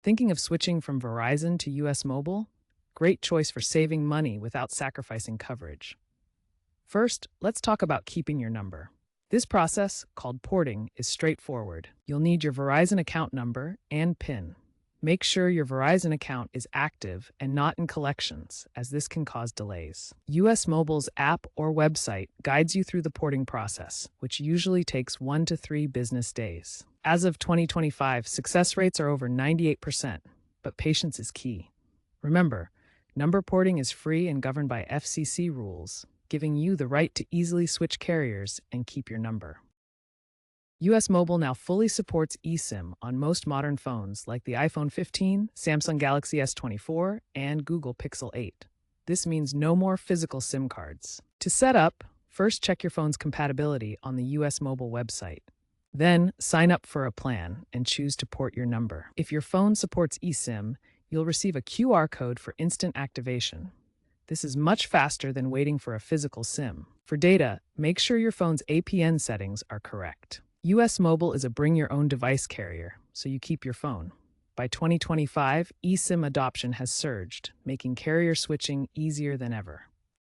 Thinking of switching from Verizon to US Mobile? Great choice for saving money without sacrificing coverage. First, let's talk about keeping your number. This process, called porting, is straightforward. You'll need your Verizon account number and PIN. Make sure your Verizon account is active and not in collections, as this can cause delays. US Mobile's app or website guides you through the porting process, which usually takes 1 to 3 business days. As of 2025, success rates are over 98%, but patience is key. Remember, number porting is free and governed by FCC rules, giving you the right to easily switch carriers and keep your number. US Mobile now fully supports eSIM on most modern phones like the iPhone 15, Samsung Galaxy S24, and Google Pixel 8. This means no more physical SIM cards. To set up, first check your phone's compatibility on the US Mobile website. Then, sign up for a plan and choose to port your number. If your phone supports eSIM, you'll receive a QR code for instant activation. This is much faster than waiting for a physical SIM. For data, make sure your phone's APN settings are correct. US Mobile is a bring-your-own-device carrier, so you keep your phone. By 2025, eSIM adoption has surged, making carrier switching easier than ever.